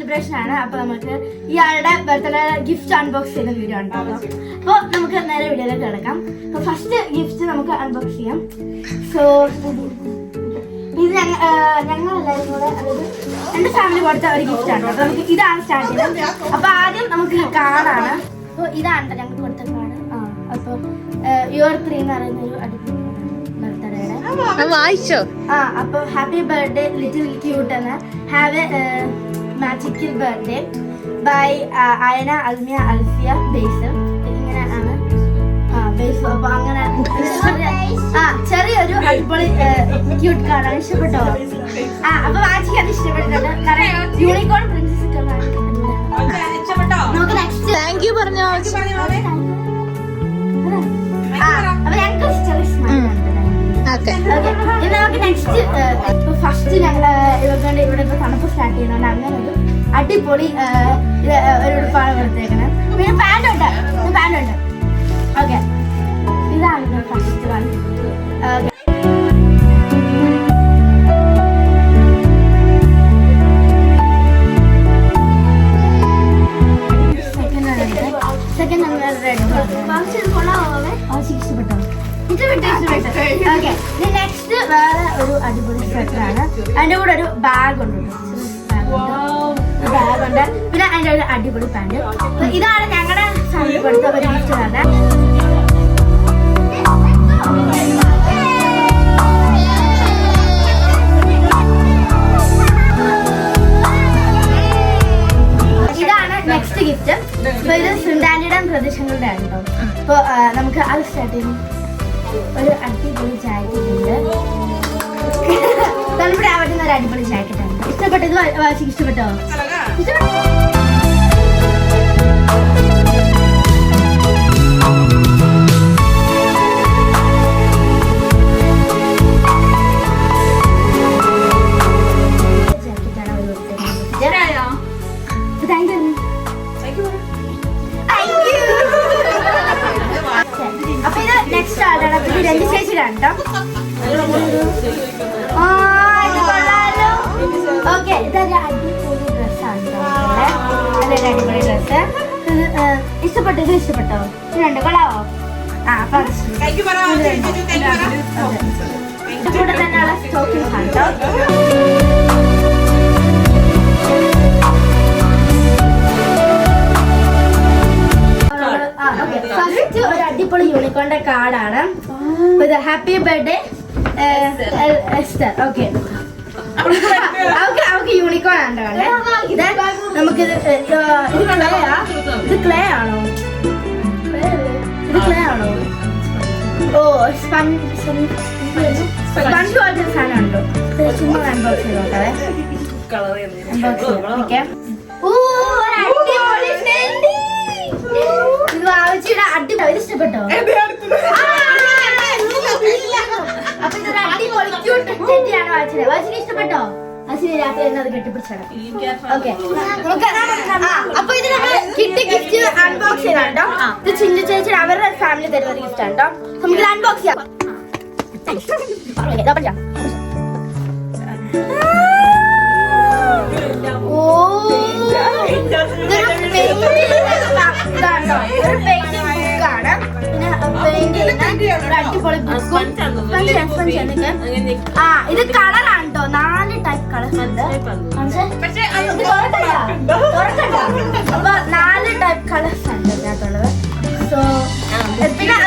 Celebration ആണ്. അപ്പൊ നമുക്ക് ഇയാളുടെ ബർത്ത്ഡേ ഗിഫ്റ്റ് അൺബോക്സ് ചെയ്യുന്ന വീഡിയോ ഉണ്ടാവും. അപ്പൊ നമുക്ക് നേരെ വീഡിയോയിലേക്ക് കിടക്കാം. അപ്പൊ ഫസ്റ്റ് ഗിഫ്റ്റ് നമുക്ക് അൺബോക്സ് ചെയ്യാം. സോ ഇത് ഞങ്ങളെല്ലാവരും കൂടെ, അതായത് എന്റെ ഫാമിലി കൊടുത്ത ഒരു ഗിഫ്റ്റ് ആണ്. അപ്പൊ നമുക്ക് ഇതാണ് സ്റ്റാർട്ട് ചെയ്യുന്നത്. അപ്പൊ ആദ്യം നമുക്ക് കാർഡാണ്. അപ്പൊ ഇതാണ് ഞങ്ങൾ കൊടുത്ത കാർഡ്. അപ്പൊ യുവർ 3 എന്ന് പറയുന്ന ഒരു അടിപൊളി ബർത്ത്ഡേയുടെ വായിച്ചോ. അപ്പൊ ഹാപ്പി ബർത്ത്ഡേ ലിറ്റിൽ ക്യൂട്ട് എന്ന് have a magical birthday by Ayana Almiya Alfiya ബേസ്. ഇങ്ങനെയാണ് ബേസ്. അപ്പൊ അങ്ങനെ ചെറിയൊരു അടിപൊളി ക്യൂട്ട് കാർഡാണ്. ഇഷ്ടപ്പെട്ടോ? അപ്പൊ വായിക്കാൻ ഇഷ്ടപ്പെട്ടിട്ടുണ്ട്. കാരണം യൂണിക്കോൺ പ്രിൻസസ് നമുക്ക് നെക്സ്റ്റ് താങ്ക് യു പറഞ്ഞോ. അപ്പൊ ഞങ്ങൾക്ക് ചെറിയ സ്മൈൽ ഉണ്ട്. ഇനി നമുക്ക് നെക്സ്റ്റ് ഫസ്റ്റ് ഞങ്ങൾ ഇവരുടെ ഇവിടെ ഇപ്പൊ തണുപ്പ് സ്റ്റാർട്ട് ചെയ്യുന്നുണ്ട്. അങ്ങനെ ഒരു അടിപൊളി ഒരു ഉടുപ്പാണ് കൊടുത്തേക്കുന്നത്. പിന്നെ പാൻറ് ഉണ്ട്. ഓക്കെ, ഇതാണ് ഫസ്റ്റ് വൺ. സെക്കൻഡ് റെഡ് ഇഷ്ടപ്പെട്ടോ? നെക്സ്റ്റ് വേറെ ഒരു അടിപൊളി സ്വെറ്ററാണ്. അതിന്റെ കൂടെ ഒരു ബാഗ് ഉണ്ട്. പിന്നെ അതിന്റെ ഒരു അടിപൊളി പാന്റ്. ഇതാണ് ഞങ്ങളുടെ ഫാമിലി കൊടുത്ത ഒരു ഗിഫ്റ്റ് ആണ്. ഇതാണ് നെക്സ്റ്റ് ഗിഫ്റ്റ്. അപ്പൊ ഇത് സുന്ദാലിയുടെ പ്രദേശങ്ങളുടെ ആണ് കേട്ടോ. അപ്പൊ നമുക്ക് അത് സ്റ്റാർട്ട് ചെയ്യും. ഒരു അടിപൊളി ജാക്കറ്റ് ഉണ്ട്. തണുപ്പിടാൻ പറ്റുന്ന ഒരു അടിപൊളി ജാക്കറ്റ് ആണ്. ഇഷ്ടപ്പെട്ടോ? ഇത് വാശിക്ക് ഇഷ്ടപ്പെട്ടോ? ജാക്കറ്റാണ് അവർ അപ്പൊ ഇത് നെക്സ്റ്റ് ആളാണ്. രണ്ട് ചേച്ചിയിലാണ് കേട്ടോ. ഓക്കെ, ഇതൊരു അടിപൊളി ഡ്രസ്സാണ് കേട്ടോ. അതൊരു അടിപൊളി ഡ്രസ്സ്. ഇഷ്ടപ്പെട്ടോ? ഇത് ഇഷ്ടപ്പെട്ടോ? രണ്ട് കൊള്ളാവോ? അപ്പൊ ഇത് കൂടെ തന്നെയുള്ള സ്റ്റോക്കിംഗ് ആണ് കേട്ടോ. ഫസ്റ്റ് ഒരു അടിപൊളി യൂണിക്കോണിന്റെ കാർഡാണ്. Happy birthday Esther. ഓക്കെ, അവർക്ക് യൂണിക്കോൺ ആണ്. ഇത് നമുക്കിത് ക്ലേ ആണോ? ഓ, സ്പഞ്ച് പോലത്തെ സാധനം ഉണ്ടോ? ചുമ്മാ അൺബോക്സ് ചെയ്ത് നോക്കാവേ. അടിപൊളി. ഇഷ്ടപ്പെട്ടോ? അപ്പൊ ഇതൊരു അടിപൊളി ക്യൂട്ട് ചെടിയാണ് വായിച്ചത്. വായിച്ചിട്ട് ഇഷ്ടപ്പെട്ടോ? അശ്വിനി രാത്രി അത് കെട്ടിപ്പിടിച്ചാണ്. ഓക്കെ, അപ്പൊ ഇത് നമ്മൾ കിട്ടി ഗിഫ്റ്റ് അൺബോക്സ് ചെയ്താണ് കേട്ടോ. ഇത് ചിഞ്ചു ചേച്ചി അവരുടെ ഫാമിലി തരുന്ന ഒരു ഗിഫ്റ്റ് ആണ് കേട്ടോ. നമുക്ക് ഇത് അൺബോക്സ് ചെയ്യാം. ഓ, ഒരു പെയിന്റിംഗ് ബുക്കാണ്. പിന്നെ അടിപൊളി ബുക്കും. ഇത് കളറാണ് കേട്ടോ. 4 ടൈപ്പ് കളേഴ്സ് ഉണ്ട്. അപ്പൊ 4 ടൈപ്പ് കളേഴ്സ് ഉണ്ട് ഇതിനകത്തുള്ളത്. സോ പിന്നെ